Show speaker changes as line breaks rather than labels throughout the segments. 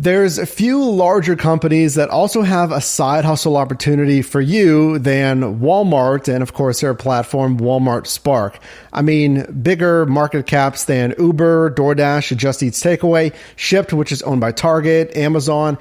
There's a few larger companies that also have a side hustle opportunity for you than Walmart and, of course, their platform, Walmart Spark. I mean, bigger market caps than Uber, DoorDash, Just Eats Takeaway, Shipt, which is owned by Target, Amazon.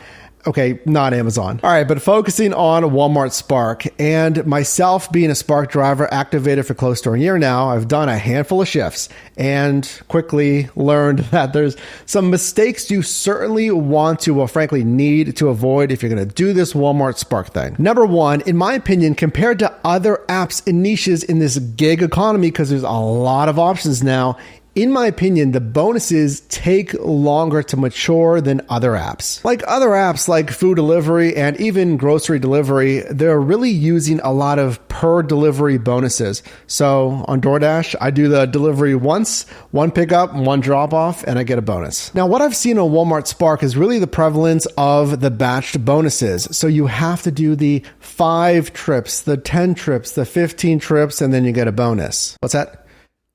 Okay, not Amazon. All right, but focusing on Walmart Spark, and myself being a Spark driver activated for close to a year now, I've done a handful of shifts and quickly learned that there's some mistakes you certainly want to, well, frankly, need to avoid if you're going to do this Walmart Spark thing. Number one, in my opinion, compared to other apps and niches in this gig economy, because there's a lot of options now, in my opinion, the bonuses take longer to mature than other apps. Like other apps like food delivery and even grocery delivery, they're really using a lot of per delivery bonuses. So on DoorDash, I do the delivery once, one pickup, one drop off, and I get a bonus. Now, what I've seen on Walmart Spark is really the prevalence of the batched bonuses. So you have to do the 5 trips, the 10 trips, the 15 trips, and then you get a bonus. What's that?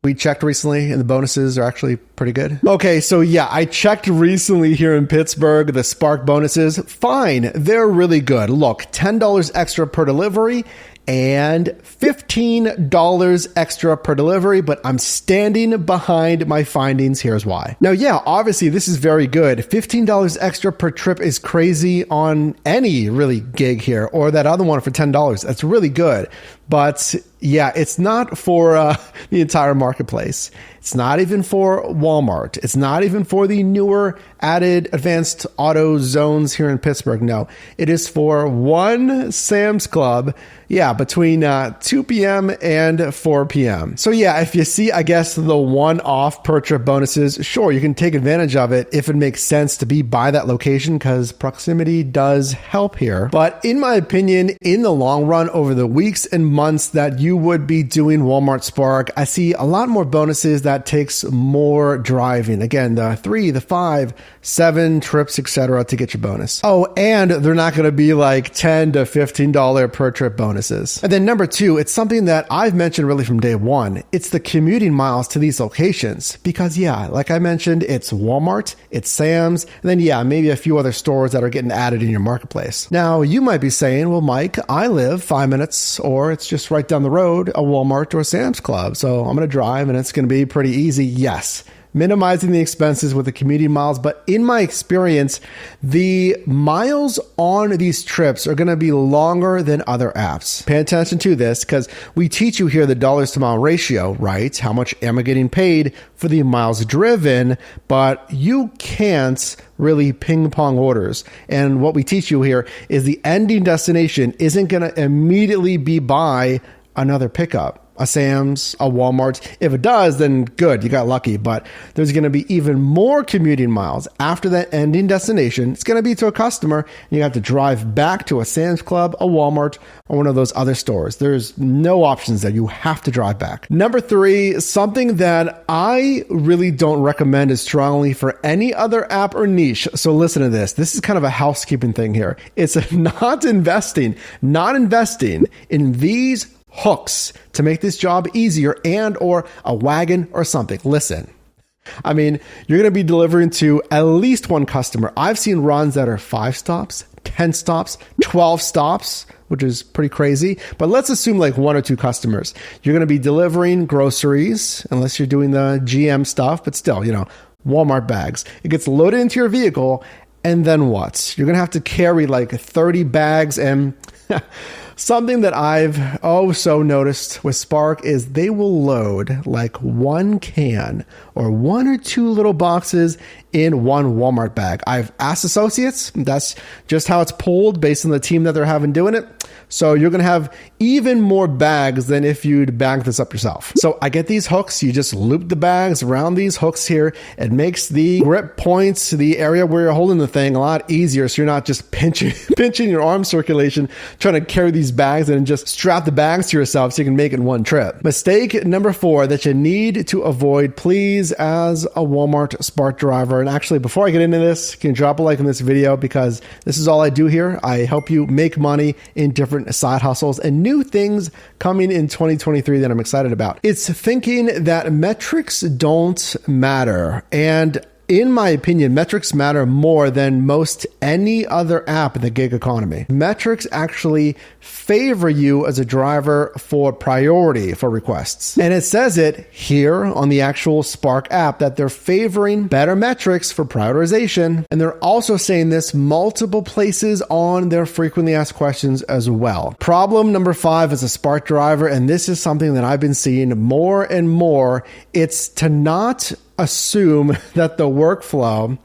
We checked recently and the bonuses are actually pretty good. Okay, so yeah, I checked recently here in Pittsburgh, the Spark bonuses. Fine, they're really good. Look, $10 extra per delivery and $15 extra per delivery, but I'm standing behind my findings. Here's why. Now, yeah, obviously this is very good. $15 extra per trip is crazy on any really gig here, or that other one for $10. That's really good. But yeah, it's not for the entire marketplace. It's not even for Walmart. It's not even for the newer added advanced auto zones here in Pittsburgh. No, it is for one Sam's Club. Yeah, between 2 p.m. and 4 p.m. So yeah, if you see, I guess, the one-off per trip bonuses, sure, you can take advantage of it if it makes sense to be by that location, because proximity does help here. But in my opinion, in the long run, over the weeks and months that you would be doing Walmart Spark, I see a lot more bonuses that takes more driving. Again, the 3, the 5, 7 trips, etc. to get your bonus. Oh, and they're not going to be like $10 to $15 per trip bonuses. And then number 2, it's something that I've mentioned really from day one. It's the commuting miles to these locations. Because yeah, like I mentioned, it's Walmart, it's Sam's, and then yeah, maybe a few other stores that are getting added in your marketplace. Now, you might be saying, well, Mike, I live 5 minutes, or it's just right down the road, a Walmart or a Sam's Club. So I'm going to drive and it's going to be pretty easy. Yes. Minimizing the expenses with the commuting miles. But in my experience, the miles on these trips are going to be longer than other apps. Pay attention to this, because we teach you here the dollars to mile ratio, right? How much am I getting paid for the miles driven? But you can't really ping pong orders. And what we teach you here is the ending destination isn't going to immediately be by another pickup. A Sam's, a Walmart. If it does, then good, you got lucky. But there's going to be even more commuting miles after that ending destination. It's going to be to a customer, and you have to drive back to a Sam's Club, a Walmart, or one of those other stores. There's no options there. You have to drive back. Number 3, something that I really don't recommend as strongly for any other app or niche. So listen to this. This is kind of a housekeeping thing here. It's not investing in these hooks to make this job easier, and or a wagon or something. Listen, I mean, you're going to be delivering to at least one customer. I've seen runs that are 5 stops, 10 stops, 12 stops, which is pretty crazy. But let's assume like 1 or 2 customers. You're going to be delivering groceries, unless you're doing the GM stuff, but still, Walmart bags. It gets loaded into your vehicle, and then what? You're going to have to carry like 30 bags, and something that I've so noticed with Spark is they will load like 1 can or 1 or 2 little boxes in one Walmart bag. I've asked associates, that's just how it's pulled based on the team that they're having doing it. So you're going to have even more bags than if you'd bag this up yourself. So I get these hooks. You just loop the bags around these hooks here. It makes the grip points, the area where you're holding the thing, a lot easier. So you're not just pinching your arm circulation, trying to carry these bags and just strap the bags to yourself so you can make it in one trip. Mistake number 4 that you need to avoid, please, as a Walmart Spark driver. And actually, before I get into this, you can drop a like on this video, because this is all I do here. I help you make money in different side hustles and new things coming in 2023 that I'm excited about. It's thinking that metrics don't matter. And in my opinion, metrics matter more than most any other app in the gig economy. Metrics actually favor you as a driver for priority for requests. And it says it here on the actual Spark app that they're favoring better metrics for prioritization. And they're also saying this multiple places on their frequently asked questions as well. Problem number 5 as a Spark driver, and this is something that I've been seeing more and more, it's to not assume that the workflow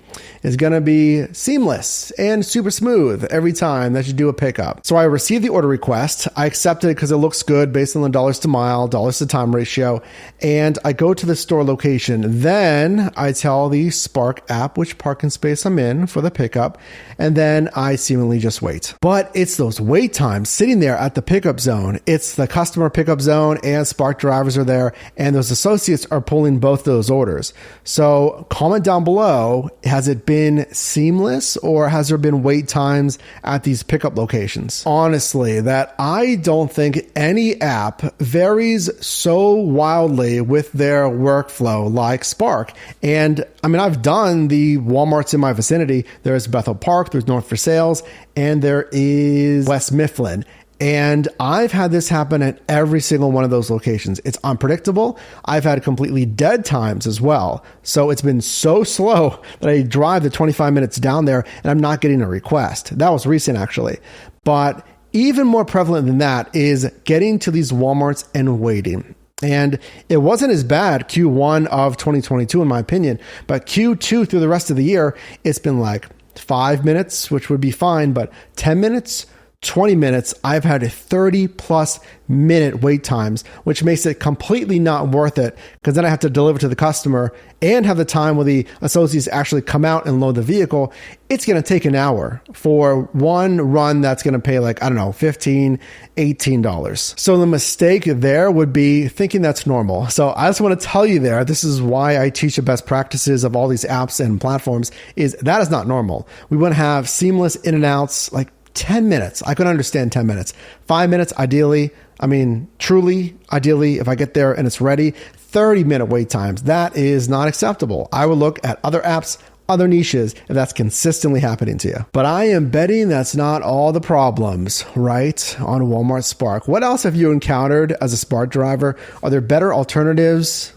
is going to be seamless and super smooth every time that you do a pickup. So I receive the order request. I accept it because it looks good based on the dollars to mile, dollars to time ratio, and I go to the store location. Then I tell the Spark app which parking space I'm in for the pickup, and then I seemingly just wait. But it's those wait times sitting there at the pickup zone. It's the customer pickup zone and Spark drivers are there, and those associates are pulling both those orders. So comment down below, has it been seamless or has there been wait times at these pickup locations? Honestly, that I don't think any app varies so wildly with their workflow like Spark. And I mean, I've done the Walmarts in my vicinity. There's Bethel Park, there's North for Sales, and there is West Mifflin. And I've had this happen at every single one of those locations. It's unpredictable. I've had completely dead times as well. So it's been so slow that I drive the 25 minutes down there and I'm not getting a request. That was recent actually. But even more prevalent than that is getting to these Walmarts and waiting. And it wasn't as bad Q1 of 2022 in my opinion, but Q2 through the rest of the year, it's been like 5 minutes, which would be fine, but 10 minutes, 20 minutes, I've had a 30 plus minute wait times, which makes it completely not worth it because then I have to deliver to the customer and have the time where the associates actually come out and load the vehicle. It's going to take an hour for one run that's going to pay like, I don't know, $15, $18. So the mistake there would be thinking that's normal. So I just want to tell you there, this is why I teach the best practices of all these apps and platforms is that is not normal. We want to have seamless in and outs, like 10 minutes. I could understand 10 minutes. 5 minutes, ideally. I mean, truly, ideally, if I get there and it's ready, 30-minute wait times. That is not acceptable. I would look at other apps, other niches, if that's consistently happening to you. But I am betting that's not all the problems, right? On Walmart Spark. What else have you encountered as a Spark driver? Are there better alternatives?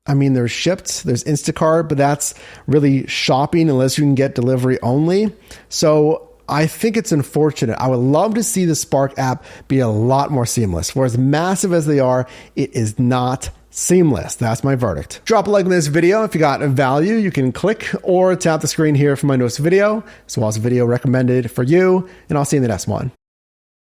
I mean, there's Shipt, there's Instacart, but that's really shopping unless you can get delivery only. So I think it's unfortunate. I would love to see the Spark app be a lot more seamless. For as massive as they are, it is not seamless. That's my verdict. Drop a like on this video. If you got value, you can click or tap the screen here for my newest video, as well as a video recommended for you. And I'll see you in the next one.